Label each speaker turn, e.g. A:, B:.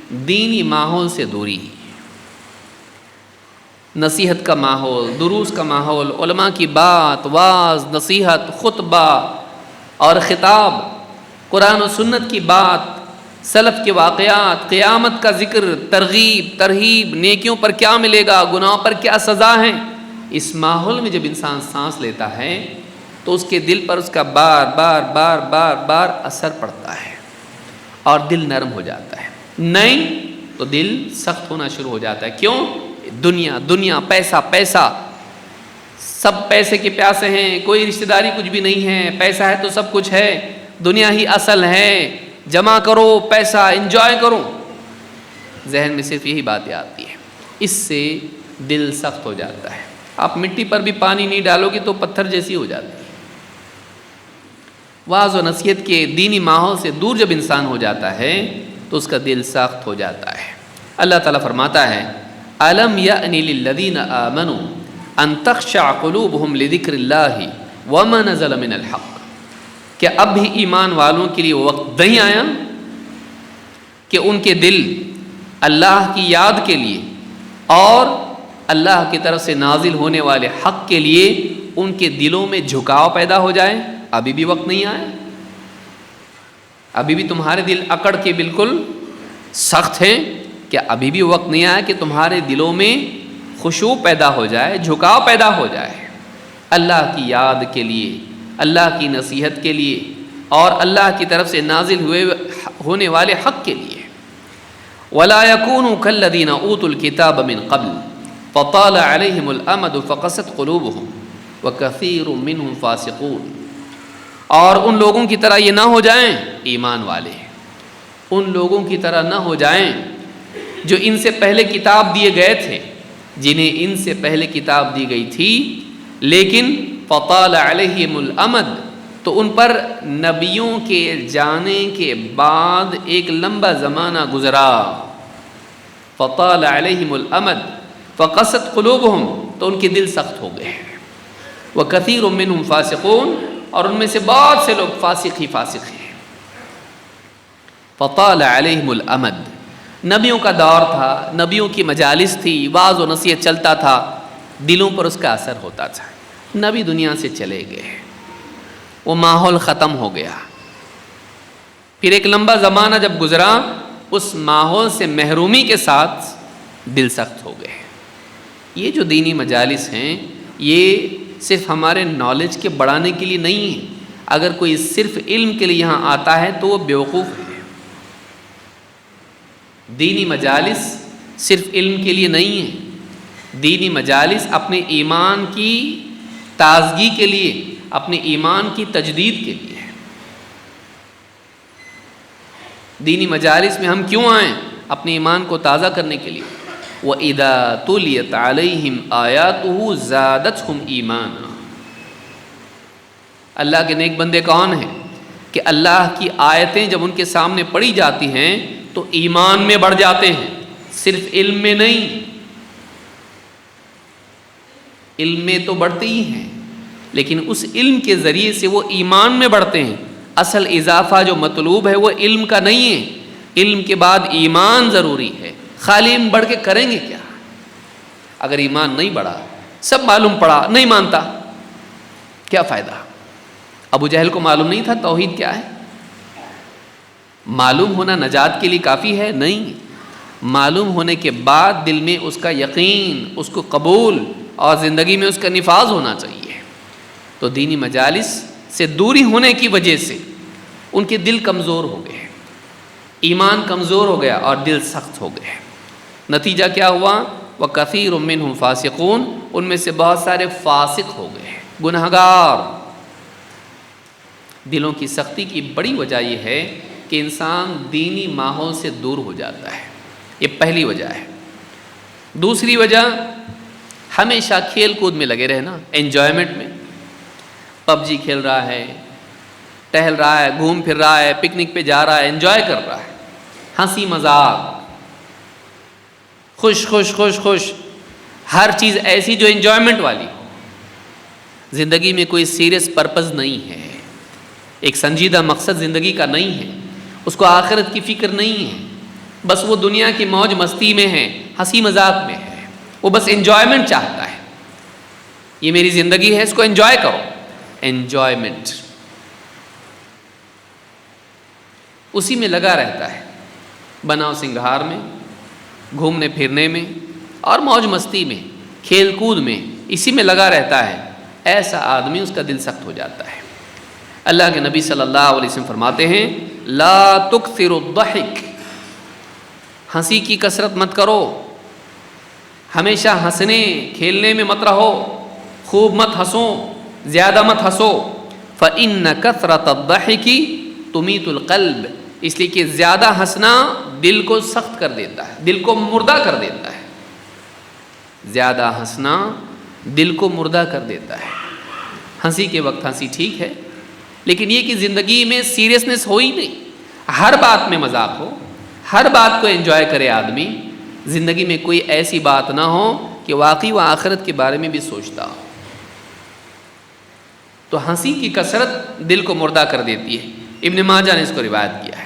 A: دینی ماحول سے دوری، نصیحت کا ماحول، دروس کا ماحول، علماء کی بات، واعظ، نصیحت، خطبہ اور خطاب، قرآن و سنت کی بات، سلف کے واقعات، قیامت کا ذکر، ترغیب ترہیب، نیکیوں پر کیا ملے گا، گناہوں پر کیا سزا ہے، اس ماحول میں جب انسان سانس لیتا ہے تو اس کے دل پر اس کا بار بار بار بار بار اثر پڑتا ہے اور دل نرم ہو جاتا ہے، نہیں تو دل سخت ہونا شروع ہو جاتا ہے۔ کیوں؟ دنیا دنیا، پیسہ پیسہ، سب پیسے کے پیاسے ہیں، کوئی رشتہ داری کچھ بھی نہیں ہے، پیسہ ہے تو سب کچھ ہے، دنیا ہی اصل ہے، جمع کرو پیسہ، انجوائے کرو، ذہن میں صرف یہی باتیں آتی ہیں، اس سے دل سخت ہو جاتا ہے۔ آپ مٹی پر بھی پانی نہیں ڈالو گے تو پتھر جیسی ہو جاتی ہے۔ واعظ و نصیحت کے دینی ماحول سے دور جب انسان ہو جاتا ہے تو اس کا دل سخت ہو جاتا ہے۔ اللہ تعالیٰ فرماتا ہے أَلَمْ يَأْنِ لِلَّذِينَ آمَنُوا أَن تَخْشَعَ قُلُوبُهُمْ لِذِكْرِ اللَّهِ وَمَا نَزَلَ مِنَ الْحَقِّ، کیا اب بھی ایمان والوں کے لیے وقت نہیں آیا کہ ان کے دل اللہ کی یاد کے لیے اور اللہ کی طرف سے نازل ہونے والے حق کے لیے ان کے دلوں میں جھکاؤ پیدا ہو جائے؟ ابھی بھی وقت نہیں آیا؟ ابھی بھی تمہارے دل اکڑ کے بالکل سخت ہیں؟ کیا ابھی بھی وقت نہیں آیا کہ تمہارے دلوں میں خشوع پیدا ہو جائے، جھکاؤ پیدا ہو جائے اللہ کی یاد کے لیے، اللہ کی نصیحت کے لیے اور اللہ کی طرف سے نازل ہونے والے حق کے لیے؟ وَلَا يَكُونُوا كَالَّذِينَ أُوتُوا الْكِتَابَ مِنْ قَبْلُ فَطَالَ عَلَيْهِمُ الْأَمَدُ فَقَسَتْ قُلُوبُهُمْ وَكَثِيرٌ مِّنْهُمْ فَاسِقُونَ، اور ان لوگوں کی طرح یہ نہ ہو جائیں، ایمان والے ان لوگوں کی طرح نہ ہو جائیں جو ان سے پہلے کتاب دیے گئے تھے، جنہیں ان سے پہلے کتاب دی گئی تھی، لیکن فطال علیہم الامد، تو ان پر نبیوں کے جانے کے بعد ایک لمبا زمانہ گزرا، فطال علیہم الامد فقست قلوبہم، تو ان کے دل سخت ہو گئے، وکثیر منہم فاسقون، اور ان میں سے بہت سے لوگ فاسق ہی فاسق ہیں۔ فطال علیہم الامد، نبیوں کا دور تھا، نبیوں کی مجالس تھی، واعظ و نصیحت چلتا تھا، دلوں پر اس کا اثر ہوتا تھا۔ نبی دنیا سے چلے گئے، وہ ماحول ختم ہو گیا، پھر ایک لمبا زمانہ جب گزرا، اس ماحول سے محرومی کے ساتھ دل سخت ہو گئے۔ یہ جو دینی مجالس ہیں یہ صرف ہمارے نالج کے بڑھانے کے لیے نہیں ہے، اگر کوئی صرف علم کے لیے یہاں آتا ہے تو وہ بیوقوف ہے۔ دینی مجالس صرف علم کے لیے نہیں ہے، دینی مجالس اپنے ایمان کی تازگی کے لیے، اپنے ایمان کی تجدید کے لیے ہے۔ دینی مجالس میں ہم کیوں آئیں؟ اپنے ایمان کو تازہ کرنے کے لیے۔ وَإِذَا تُلِيَتْ عَلَيْهِمْ آيَاتُهُ زَادَتْهُمْ ایمانا، اللہ کے نیک بندے کون ہیں کہ اللہ کی آیتیں جب ان کے سامنے پڑھی جاتی ہیں تو ایمان میں بڑھ جاتے ہیں، صرف علم میں نہیں، علم میں تو بڑھتے ہی ہیں لیکن اس علم کے ذریعے سے وہ ایمان میں بڑھتے ہیں۔ اصل اضافہ جو مطلوب ہے وہ علم کا نہیں ہے، علم کے بعد ایمان ضروری ہے۔ خالی علم بڑھ کے کریں گے کیا؟ اگر ایمان نہیں بڑھا، سب معلوم پڑا، نہیں مانتا، کیا فائدہ؟ ابو جہل کو معلوم نہیں تھا توحید کیا ہے؟ معلوم ہونا نجات کے لیے کافی ہے؟ نہیں، معلوم ہونے کے بعد دل میں اس کا یقین، اس کو قبول اور زندگی میں اس کا نفاذ ہونا چاہیے۔ تو دینی مجالس سے دوری ہونے کی وجہ سے ان کے دل کمزور ہو گئے، ایمان کمزور ہو گیا اور دل سخت ہو گئے۔ نتیجہ کیا ہوا؟ وَكَثِيرٌ مِّنْهُمْ فَاسِقُونَ، ان میں سے بہت سارے فاسق ہو گئے، گنہگار۔ دلوں کی سختی کی بڑی وجہ یہ ہے کہ انسان دینی ماحول سے دور ہو جاتا ہے، یہ پہلی وجہ ہے۔ دوسری وجہ، ہمیشہ کھیل کود میں لگے رہنا، انجوائمنٹ میں، پب جی کھیل رہا ہے، ٹہل رہا ہے، گھوم پھر رہا ہے، پکنک پہ جا رہا ہے، انجوائے کر رہا ہے، ہنسی مذاق، خوش خوش خوش خوش، ہر چیز ایسی جو انجوائمنٹ والی ہو۔ زندگی میں کوئی سیریس پرپز نہیں ہے، ایک سنجیدہ مقصد زندگی کا نہیں ہے، اس کو آخرت کی فکر نہیں ہے، بس وہ دنیا کی موج مستی میں ہے، ہنسی مذاق میں ہے، وہ بس انجوائمنٹ چاہتا ہے. یہ میری زندگی ہے، اس کو انجوائے کرو. انجوائمنٹ اسی میں لگا رہتا ہے، بناؤ سنگھار میں، گھومنے پھرنے میں اور موج مستی میں، کھیل کود میں، اسی میں لگا رہتا ہے. ایسا آدمی اس کا دل سخت ہو جاتا ہے. اللہ کے نبی صلی اللہ علیہ وسلم فرماتے ہیں لا تکثر الضحک، ہنسی کی کثرت مت کرو، ہمیشہ ہنسنے کھیلنے میں مت رہو، خوب مت ہنسو، زیادہ مت ہنسو. فإن کثرۃ الضحک تمیت القلب، اس لیے کہ زیادہ ہنسنا دل کو سخت کر دیتا ہے، دل کو مردہ کر دیتا ہے. زیادہ ہنسنا دل کو مردہ کر دیتا ہے. ہنسی کے وقت ہنسی ٹھیک ہے، لیکن یہ کہ زندگی میں سیریسنس ہو ہی نہیں، ہر بات میں مذاق ہو، ہر بات کو انجوائے کرے آدمی. زندگی میں کوئی ایسی بات نہ ہو کہ واقعی وہ آخرت کے بارے میں بھی سوچتا ہو. تو ہنسی کی کثرت دل کو مردہ کر دیتی ہے. ابن ماجہ نے اس کو روایت کیا.